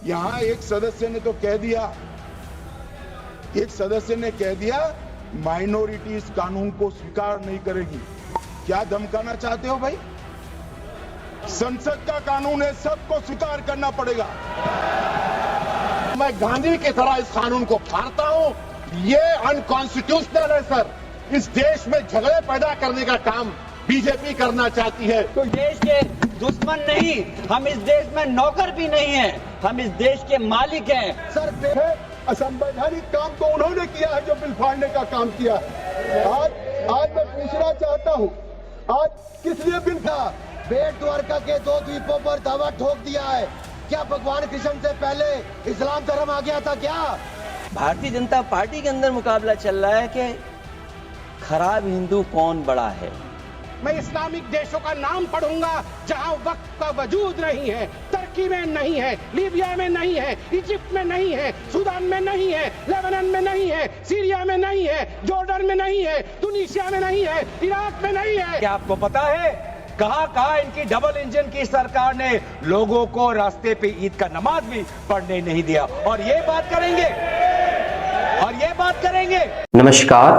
यहां एक सदस्य ने तो कह दिया, एक सदस्य ने कह दिया माइनॉरिटी इस कानून को स्वीकार नहीं करेगी। क्या धमकाना चाहते हो भाई? संसद का कानून है, सबको स्वीकार करना पड़ेगा। मैं गांधी की तरह इस कानून को फाड़ता हूं। ये अनकॉन्स्टिट्यूशनल है सर। इस देश में झगड़े पैदा करने का काम बीजेपी करना चाहती है। तो देश के दुश्मन नहीं, हम इस देश में नौकर भी नहीं हैं, हम इस देश के मालिक हैं। सर देखे असंवैधानिक काम तो उन्होंने किया है जो बिल फाड़ने का काम किया। आज मैं पूछना चाहता हूं, आज किस लिए बिल था? बेट द्वारका के 2 द्वीपों पर दावा ठोक दिया है। क्या भगवान कृष्ण से पहले इस्लाम धर्म आ गया था क्या? भारतीय जनता पार्टी के अंदर मुकाबला चल रहा है कि खराब हिंदू कौन बड़ा है। मैं इस्लामिक देशों का नाम पढ़ूंगा जहां वक्त का वजूद नहीं है, तुर्की में नहीं है, लीबिया में नहीं है, इजिप्ट में नहीं है, सूडान में नहीं है, लेबनान में नहीं है, सीरिया में नहीं है, जॉर्डन में नहीं है, तुनीसिया में नहीं है, इराक में नहीं है। क्या आपको पता है कहां इनकी डबल इंजन की सरकार ने लोगों को रास्ते पे ईद का नमाज भी पढ़ने नहीं दिया? और ये बात करेंगे। नमस्कार।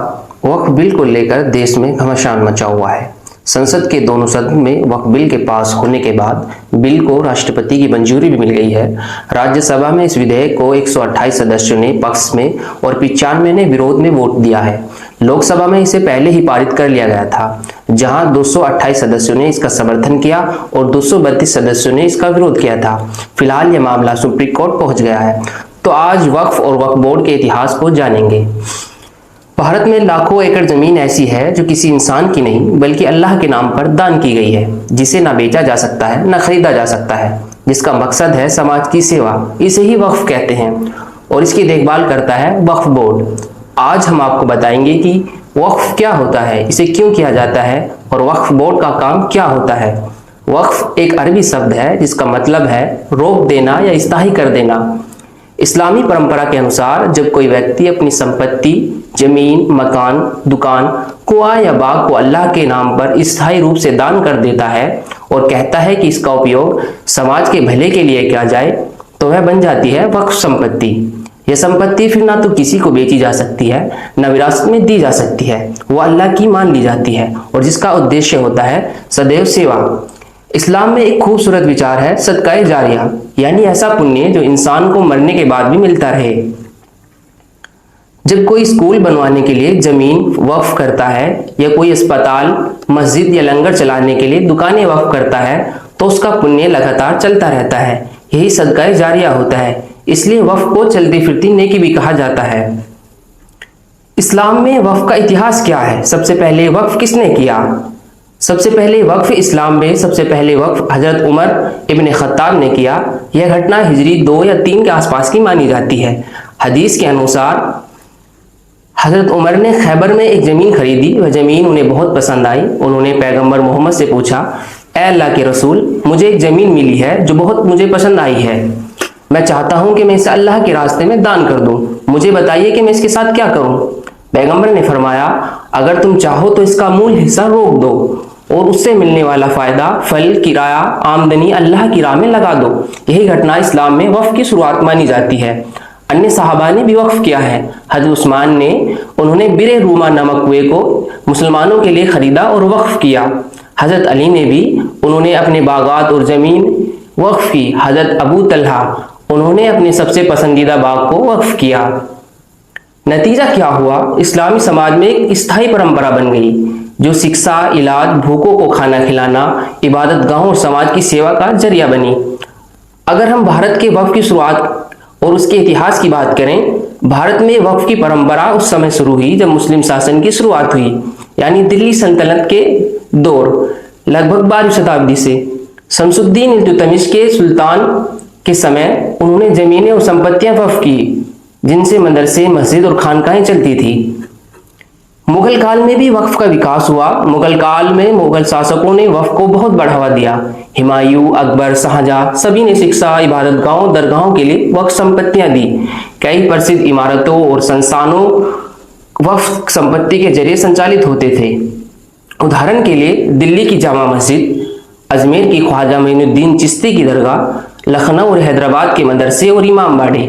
वक्फ बिल को लेकर देश में घमासान मचा हुआ है। संसद के दोनों सदन में वक्फ बिल के पास होने के बाद बिल को राष्ट्रपति की मंजूरी भी मिल गई है। राज्यसभा में इस विधेयक को 128 सदस्यों ने पक्ष में और 95 ने विरोध में वोट दिया है। लोकसभा में इसे पहले ही पारित कर लिया गया था, जहां 228 सदस्यों ने इसका समर्थन किया और 232 सदस्यों ने इसका विरोध किया था। फिलहाल यह मामला सुप्रीम कोर्ट पहुंच गया है। तो आज वक्फ और वक्फ बोर्ड के इतिहास को जानेंगे। भारत में लाखों एकड़ जमीन ऐसी है जो किसी इंसान की नहीं बल्कि अल्लाह के नाम पर दान की गई है, जिसे ना बेचा जा सकता है ना खरीदा जा सकता है, जिसका मकसद है समाज की सेवा। इसे ही वक्फ कहते हैं और इसकी देखभाल करता है वक्फ बोर्ड। आज हम आपको बताएंगे कि वक्फ क्या होता है, इसे क्यों किया जाता है और वक्फ बोर्ड का काम क्या होता है। वक्फ एक अरबी शब्द है जिसका मतलब है रोक देना या स्थायी कर देना। इस्लामी परंपरा के अनुसार जब कोई व्यक्ति अपनी संपत्ति, जमीन, मकान, दुकान, कुआं या बाग को अल्लाह के नाम पर स्थायी रूप से दान कर देता है और कहता है कि इसका उपयोग समाज के भले के लिए किया जाए, तो वह बन जाती है वक्फ संपत्ति। यह संपत्ति फिर ना तो किसी को बेची जा सकती है, ना विरासत में दी जा सकती है। वो अल्लाह की मान ली जाती है और जिसका उद्देश्य होता है सदैव सेवा। इस्लाम में एक खूबसूरत विचार है सदकाए जारिया, यानी ऐसा पुण्य जो इंसान को मरने के बाद भी मिलता रहे। जब कोई स्कूल बनवाने के लिए जमीन वक्फ करता है या कोई अस्पताल, मस्जिद या लंगर चलाने के लिए दुकानें वक्फ करता है, तो उसका पुण्य लगातार चलता रहता है। यही सदकाए जारिया होता है। इसलिए वक्फ को चलती फिरती नेकी भी कहा जाता है। इस्लाम में वक्फ का इतिहास क्या है? सबसे पहले वक्फ किसने किया? सबसे पहले वक्फ इस्लाम में सबसे पहले वक्फ हजरत उमर इब्न खत्ताब ने किया। यह घटना हिजरी 2 या 3 के आसपास की मानी जाती है। हदीस के अनुसार हजरत उमर ने खैबर में एक जमीन खरीदी। वह जमीन उन्हें बहुत पसंद आई। उन्होंने पैगंबर मोहम्मद से पूछा, ऐ अल्लाह के रसूल, मुझे एक जमीन मिली है जो बहुत मुझे पसंद आई है। मैं चाहता हूं कि मैं इसे अल्लाह के रास्ते में दान कर दूं। मुझे बताइए कि मैं इसके साथ क्या करूं। पैगंबर ने फरमाया, अगर तुम चाहो तो इसका मूल हिस्सा रोक दो और उससे मिलने वाला फायदा, फल, किराया, आमदनी अल्लाह की राह में लगा दो। यही घटना इस्लाम में वक्फ की शुरुआत मानी जाती है। अन्य सहाबा ने भी वक्फ किया है। हजरत उस्मान ने उन्होंने बिरे रूमा नामक कुएं को मुसलमानों के लिए खरीदा और वक्फ किया। हजरत अली ने भी उन्होंने अपने बागात और जमीन वक्फ की। हजरत अबू तलहा उन्होंने अपने सबसे पसंदीदा बाग को वक्फ किया। नतीजा क्या हुआ? इस्लामी समाज में एक स्थायी परंपरा बन गई जो शिक्षा, इलाज, भूखों को खाना खिलाना, इबादत गाहों और समाज की सेवा का जरिया बनी। अगर हम भारत के वक्फ की शुरुआत और उसके इतिहास की बात करें, भारत में वक्फ की परंपरा उस समय शुरू हुई जब मुस्लिम शासन की शुरुआत हुई, यानी दिल्ली सल्तनत के दौर लगभग 12वीं शताब्दी से। शमसुद्दीन इल्तुतमिश के सुल्तान के समय उन्होंने जमीनें और संपत्तियां वक्फ की, जिनसे मदरसे, मस्जिद और खानकाहें चलती थी। मुगल काल में भी वक्फ का विकास हुआ। मुगल काल में मुगल शासकों ने वक्फ को बहुत बढ़ावा दिया। हुमायूं, अकबर, शाहजहां सभी ने शिक्षा, इबादत गाहों, दरगाहों के लिए वक्फ संपत्तियां दी। कई प्रसिद्ध इमारतों और संस्थानों वक्फ संपत्ति के जरिए संचालित होते थे। उदाहरण के लिए दिल्ली की जामा मस्जिद, अजमेर की ख्वाजा मोइनुद्दीन चिश्ती की दरगाह, लखनऊ और हैदराबाद के मदरसे और इमामबाड़े।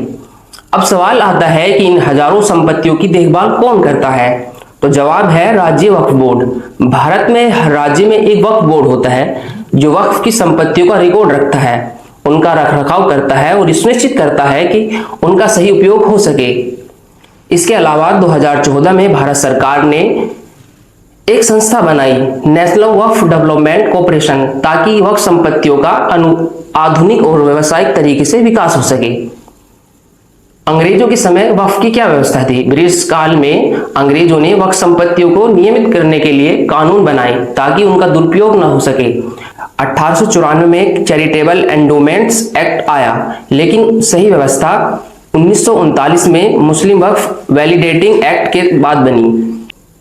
अब सवाल आता है कि इन हजारों संपत्तियों की देखभाल कौन करता है? तो जवाब है राज्य वक्फ बोर्ड। भारत में हर राज्य में एक वक्फ बोर्ड होता है जो वक्फ की संपत्तियों का रिकॉर्ड रखता है, उनका रखरखाव करता है और सुनिश्चित करता है कि उनका सही उपयोग हो सके। इसके अलावा 2014 में भारत सरकार ने एक संस्था बनाई, नेशनल वक्फ डेवलपमेंट कॉर्पोरेशन, ताकि वक्फ संपत्तियों का आधुनिक और व्यावसायिक तरीके से विकास हो सके। अंग्रेजों के समय वक्फ की क्या व्यवस्था थी? ब्रिटिश काल में अंग्रेजों ने वक्फ संपत्तियों को नियमित करने के लिए कानून बनाए ताकि उनका दुरुपयोग न हो सके। 1894 में चैरिटेबल एंडोमेंट्स एक्ट आया, लेकिन सही व्यवस्था 1939 में मुस्लिम वक्फ वैलिडेटिंग एक्ट के बाद बनी।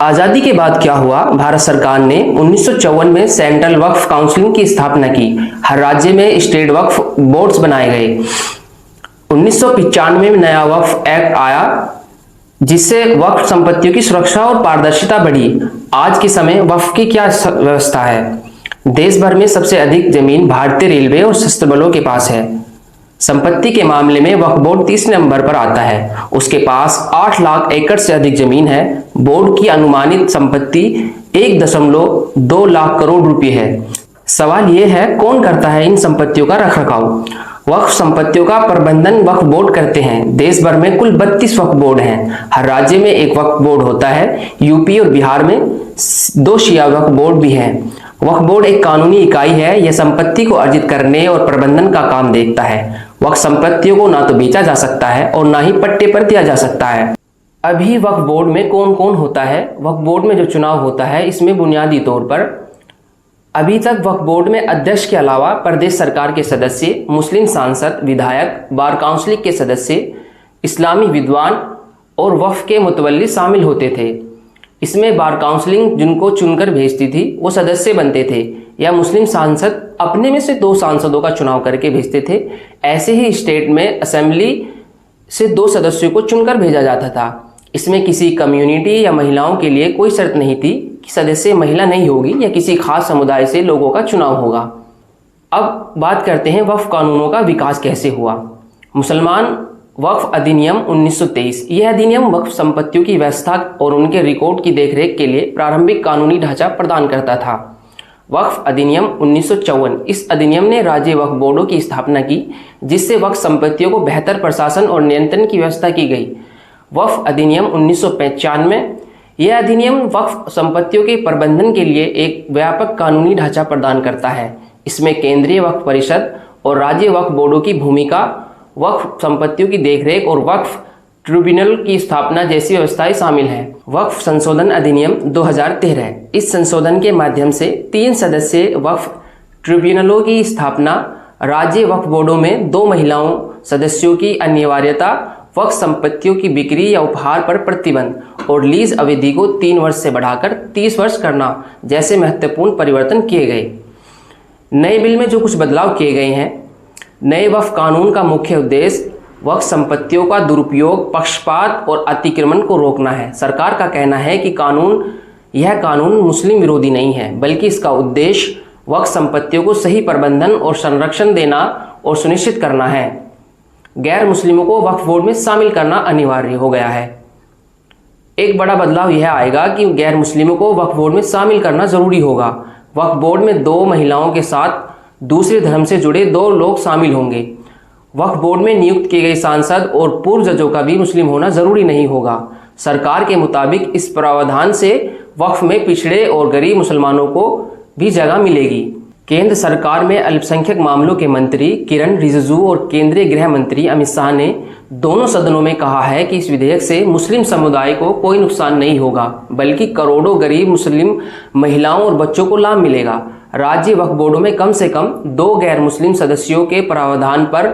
आजादी के बाद क्या हुआ? भारत सरकार ने 1954 में सेंट्रल वक्फ काउंसिल की स्थापना की। हर राज्य में स्टेट वक्फ बोर्ड्स बनाए गए। 1995 में नया वक्फ एक्ट आया, जिससे वक्फ संपत्तियों की सुरक्षा और पारदर्शिता बढ़ी। आज के समय वक्फ की क्या व्यवस्था है? देश भर में सबसे अधिक जमीन भारतीय रेलवे और सशस्त्र बलों के पास है। संपत्ति के मामले में वक्फ बोर्ड 30 नंबर पर आता है। उसके पास 8 लाख एकड़ से अधिक जमीन है। बोर्ड की अनुमानित संपत्ति 1.2 लाख करोड़ रुपए है। सवाल यह है, कौन करता है इन संपत्तियों का रखरखाव? वक्फ संपत्तियों का प्रबंधन वक्फ बोर्ड करते हैं। देश भर में कुल 32 वक्फ बोर्ड हैं। हर राज्य में एक वक्फ बोर्ड होता है। यूपी और बिहार में 2 शिया वक्फ बोर्ड भी हैं। वक्फ बोर्ड एक कानूनी इकाई है। यह संपत्ति को अर्जित करने और प्रबंधन का काम देखता है। वक्फ संपत्तियों को ना तो बेचा जा सकता है और ना ही पट्टे पर दिया जा सकता है। अभी वक्फ बोर्ड में कौन कौन होता है? वक्फ बोर्ड में जो चुनाव होता है, इसमें बुनियादी तौर पर अभी तक वक्फ बोर्ड में अध्यक्ष के अलावा प्रदेश सरकार के सदस्य, मुस्लिम सांसद, विधायक, बार काउंसिल के सदस्य, इस्लामी विद्वान और वक्फ के मुतवल्ली शामिल होते थे। इसमें बार काउंसिलिंग जिनको चुनकर भेजती थी वो सदस्य बनते थे, या मुस्लिम सांसद अपने में से 2 सांसदों का चुनाव करके भेजते थे। ऐसे ही स्टेट में असेंबली से 2 सदस्यों को चुनकर भेजा जाता था। इसमें किसी कम्युनिटी या महिलाओं के लिए कोई शर्त नहीं थी कि सदस्य महिला नहीं होगी या किसी खास समुदाय से लोगों का चुनाव होगा। अब बात करते हैं वक्फ कानूनों का विकास कैसे हुआ। मुसलमान वक्फ अधिनियम 1923। यह अधिनियम वक्फ संपत्तियों की व्यवस्था और उनके रिकॉर्ड की देखरेख के लिए प्रारंभिक कानूनी ढांचा प्रदान करता था। वक्फ अधिनियम 1954। इस अधिनियम ने राज्य वक्फ बोर्डों की स्थापना की, जिससे वक्फ संपत्तियों को बेहतर प्रशासन और नियंत्रण की व्यवस्था की गई। वक्फ अधिनियम 1995। यह अधिनियम वक्फ संपत्तियों के प्रबंधन के लिए एक व्यापक कानूनी ढांचा प्रदान करता है। इसमें केंद्रीय वक्फ परिषद और राज्य वक्फ बोर्डों की भूमिका, वक्फ संपत्तियों की देखरेख और वक्फ ट्रिब्यूनल की स्थापना जैसी व्यवस्थाएं शामिल हैं। वक्फ संशोधन अधिनियम 2013। इस संशोधन के माध्यम से 3 सदस्यीय वक्फ ट्रिब्यूनलों की स्थापना, राज्य वक्फ बोर्डों में 2 महिलाओं सदस्यों की अनिवार्यता, वक्फ संपत्तियों की बिक्री या उपहार पर प्रतिबंध और लीज अवधि को 3 वर्ष से बढ़ाकर 30 वर्ष करना जैसे महत्वपूर्ण परिवर्तन किए गए। नए बिल में जो कुछ बदलाव किए गए हैं, नए वक्फ कानून का मुख्य उद्देश्य वक्फ संपत्तियों का दुरुपयोग, पक्षपात और अतिक्रमण को रोकना है। सरकार का कहना है कि यह कानून मुस्लिम विरोधी नहीं है, बल्कि इसका उद्देश्य वक्फ संपत्तियों को सही प्रबंधन और संरक्षण देना और सुनिश्चित करना है। गैर मुस्लिमों को वक्फ बोर्ड में शामिल करना अनिवार्य हो गया है। एक बड़ा बदलाव यह आएगा कि गैर मुस्लिमों को वक्फ बोर्ड में शामिल करना जरूरी होगा। वक्फ बोर्ड में 2 महिलाओं के साथ दूसरे धर्म से जुड़े 2 लोग शामिल होंगे। वक्फ बोर्ड में नियुक्त किए गए सांसद और पूर्व जजों का भी मुस्लिम होना जरूरी नहीं होगा। सरकार के मुताबिक इस प्रावधान से वक्फ में पिछड़े और गरीब मुसलमानों को भी जगह मिलेगी। केंद्र सरकार में अल्पसंख्यक मामलों के मंत्री किरण रिजिजू और केंद्रीय गृह मंत्री अमित शाह ने दोनों सदनों में कहा है कि इस विधेयक से मुस्लिम समुदाय को कोई नुकसान नहीं होगा, बल्कि करोड़ों गरीब मुस्लिम महिलाओं और बच्चों को लाभ मिलेगा। राज्य वक्फ बोर्डों में कम से कम 2 गैर मुस्लिम सदस्यों के प्रावधान पर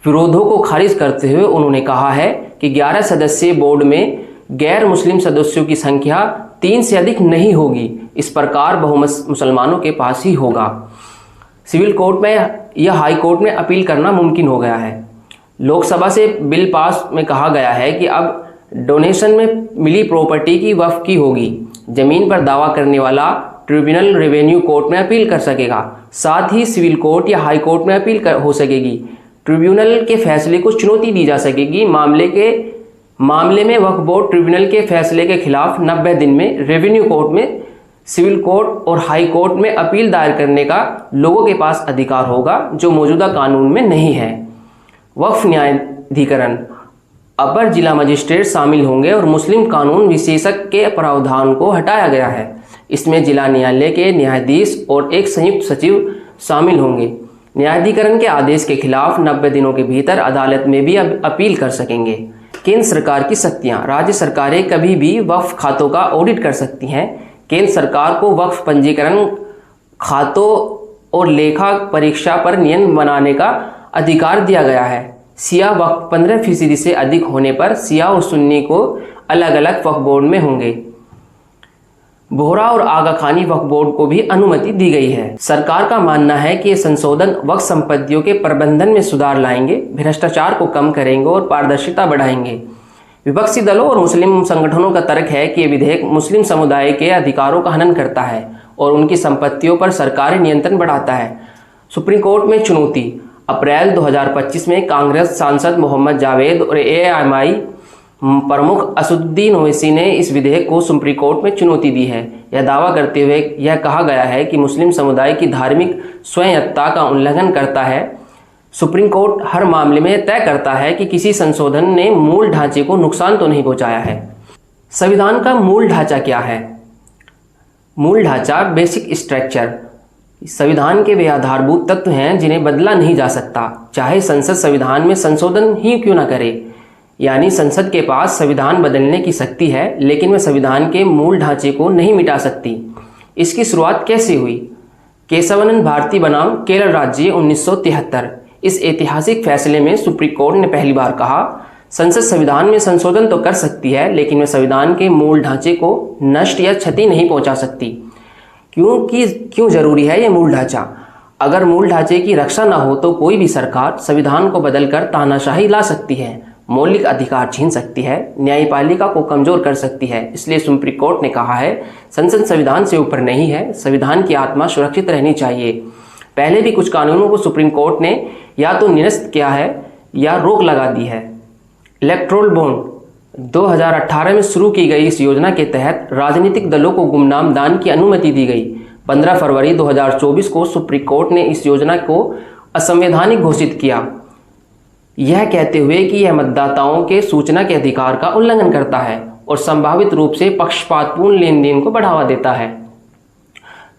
विरोधों को खारिज करते हुए उन्होंने कहा है कि 11 सदस्यीय बोर्ड में गैर मुस्लिम सदस्यों की संख्या 3 से अधिक नहीं होगी। इस प्रकार बहुमत मुसलमानों के पास ही होगा। सिविल कोर्ट में या हाई कोर्ट में अपील करना मुमकिन हो गया है। लोकसभा से बिल पास में कहा गया है कि अब डोनेशन में मिली प्रॉपर्टी की वक्फ की होगी। जमीन पर दावा करने वाला ट्रिब्यूनल रेवेन्यू कोर्ट में अपील कर सकेगा। साथ ही सिविल कोर्ट या हाई कोर्ट में अपील हो सकेगी। ट्रिब्यूनल के फैसले को चुनौती दी जा सकेगी। मामले में वक्फ बोर्ड ट्रिब्यूनल के फैसले के खिलाफ 90 दिन में रेवेन्यू कोर्ट में, सिविल कोर्ट और हाई कोर्ट में अपील दायर करने का लोगों के पास अधिकार होगा, जो मौजूदा कानून में नहीं है। वक्फ न्यायाधिकरण अपर जिला मजिस्ट्रेट शामिल होंगे और मुस्लिम कानून विशेषज्ञ के प्रावधान को हटाया गया है। इसमें जिला न्यायालय के न्यायाधीश और एक संयुक्त सचिव शामिल होंगे। न्यायाधिकरण के आदेश के खिलाफ 90 दिनों के भीतर अदालत में भी अपील कर सकेंगे। केंद्र सरकार की शक्तियां। राज्य सरकारें कभी भी वक्फ खातों का ऑडिट कर सकती हैं। केंद्र सरकार को वक्फ पंजीकरण, खातों और लेखा परीक्षा पर नियम बनाने का अधिकार दिया गया है। शिया वक्फ 15% से अधिक होने पर शिया और सुन्नी को अलग अलग वक्फ बोर्ड में होंगे। बोहरा और आगा खानी वक्फ बोर्ड को भी अनुमति दी गई है। सरकार का मानना है कि ये संशोधन वक्फ संपत्तियों के प्रबंधन में सुधार लाएंगे, भ्रष्टाचार को कम करेंगे और पारदर्शिता बढ़ाएंगे। विपक्षी दलों और मुस्लिम संगठनों का तर्क है कि ये विधेयक मुस्लिम समुदाय के अधिकारों का हनन करता है और उनकी संपत्तियों पर सरकारी नियंत्रण बढ़ाता है। सुप्रीम कोर्ट में चुनौती। अप्रैल 2025 में कांग्रेस सांसद मोहम्मद जावेद और AIMI प्रमुख असदुद्दीन ओवैसी ने इस विधेयक को सुप्रीम कोर्ट में चुनौती दी है। यह दावा करते हुए यह कहा गया है कि मुस्लिम समुदाय की धार्मिक स्वायत्तता का उल्लंघन करता है। सुप्रीम कोर्ट हर मामले में तय करता है कि किसी संशोधन ने मूल ढांचे को नुकसान तो नहीं पहुंचाया है। संविधान का मूल ढांचा क्या है? मूल ढांचा, बेसिक स्ट्रक्चर, संविधान के वे आधारभूत तत्व हैं जिन्हें बदला नहीं जा सकता, चाहे संसद संविधान में संशोधन ही क्यों न करे। यानी संसद के पास संविधान बदलने की शक्ति है, लेकिन वह संविधान के मूल ढांचे को नहीं मिटा सकती। इसकी शुरुआत कैसे हुई? केशवानंद भारती बनाम केरल राज्य 1973। इस ऐतिहासिक फैसले में सुप्रीम कोर्ट ने पहली बार कहा, संसद संविधान में संशोधन तो कर सकती है, लेकिन वह संविधान के मूल ढांचे को नष्ट या क्षति नहीं पहुंचा सकती। क्यों जरूरी है यह मूल ढांचा? अगर मूल ढांचे की रक्षा न हो तो कोई भी सरकार संविधान को बदलकर तानाशाही ला सकती है, मौलिक अधिकार छीन सकती है, न्यायपालिका को कमजोर कर सकती है। इसलिए सुप्रीम कोर्ट ने कहा है, संसद संविधान से ऊपर नहीं है, संविधान की आत्मा सुरक्षित रहनी चाहिए। पहले भी कुछ कानूनों को सुप्रीम कोर्ट ने या तो निरस्त किया है या रोक लगा दी है। इलेक्टोरल बॉन्ड 2018 में शुरू की गई इस योजना के तहत राजनीतिक दलों को गुमनाम दान की अनुमति दी गई। 15 फरवरी 2024 को सुप्रीम कोर्ट ने इस योजना को असंवैधानिक घोषित किया, यह कहते हुए कि यह मतदाताओं के सूचना के अधिकार का उल्लंघन करता है और संभावित रूप से पक्षपातपूर्ण लेन देन को बढ़ावा देता है।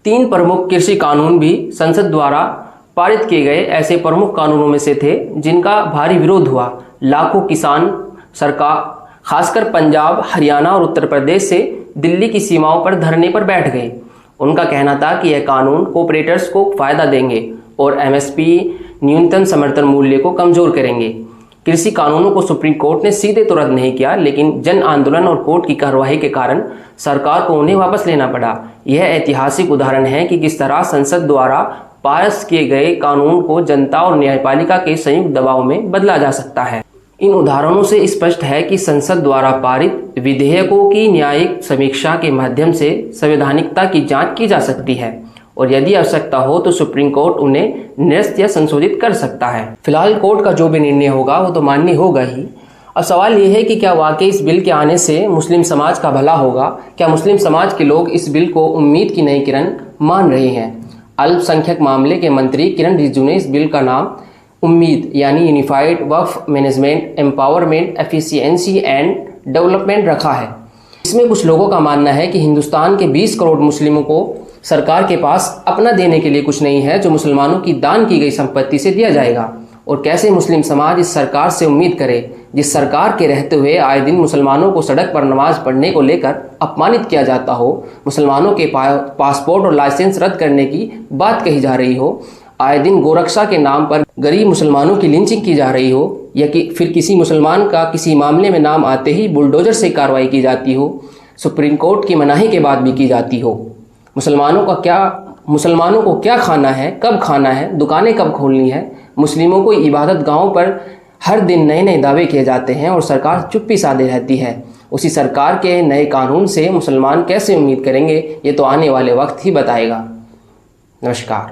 3 प्रमुख कृषि कानून भी संसद द्वारा पारित किए गए ऐसे प्रमुख कानूनों में से थे जिनका भारी विरोध हुआ। लाखों किसान सरकार, खासकर पंजाब, हरियाणा और उत्तर प्रदेश से दिल्ली की सीमाओं पर धरने पर बैठ गए। उनका कहना था कि यह कानून कोऑपरेटर्स को फायदा देंगे और MSP न्यूनतम समर्थन मूल्य को कमजोर करेंगे। कृषि कानूनों को सुप्रीम कोर्ट ने सीधे तो रद्द नहीं किया, लेकिन जन आंदोलन और कोर्ट की कार्यवाही के कारण सरकार को उन्हें वापस लेना पड़ा। यह ऐतिहासिक उदाहरण है कि किस तरह संसद द्वारा पास किए गए कानून को जनता और न्यायपालिका के संयुक्त दबाव में बदला जा सकता है। इन उदाहरणों से स्पष्ट है कि संसद द्वारा पारित विधेयकों की न्यायिक समीक्षा के माध्यम से संवैधानिकता की जांच की जा सकती है और यदि आवश्यकता हो तो सुप्रीम कोर्ट उन्हें निरस्त या संशोधित कर सकता है। फिलहाल कोर्ट का जो भी निर्णय होगा वो तो मान्य होगा ही। अब सवाल ये है कि क्या वाकई इस बिल के आने से मुस्लिम समाज का भला होगा? क्या मुस्लिम समाज के लोग इस बिल को उम्मीद की नई किरण मान रहे हैं? अल्पसंख्यक मामले के मंत्री किरण रिजिजू ने इस बिल का नाम उम्मीद यानी unified Waqf management empowerment efficiency and development रखा है। इसमें कुछ लोगों का मानना है कि हिंदुस्तान के 20 करोड़ मुस्लिमों को सरकार के पास अपना देने के लिए कुछ नहीं है जो मुसलमानों की दान की गई संपत्ति से दिया जाएगा, और कैसे मुस्लिम समाज इस सरकार से उम्मीद करे जिस सरकार के रहते हुए आए दिन मुसलमानों को सड़क पर नमाज पढ़ने को लेकर अपमानित किया जाता हो, मुसलमानों के पासपोर्ट और लाइसेंस रद्द करने की बात कही जा रही हो, आए दिन गोरक्षा के नाम पर गरीब मुसलमानों की लिंचिंग की जा रही हो, या कि फिर किसी मुसलमान का किसी मामले में नाम आते ही बुलडोजर से कार्रवाई की जाती हो, सुप्रीम कोर्ट की मनाही के बाद भी की जाती हो। मुसलमानों को क्या खाना है, कब खाना है, दुकानें कब खोलनी है, मुस्लिमों को इबादत गाहों पर हर दिन नए नए दावे किए जाते हैं और सरकार चुप्पी साधे रहती है। उसी सरकार के नए कानून से मुसलमान कैसे उम्मीद करेंगे, ये तो आने वाले वक्त ही बताएगा। नमस्कार।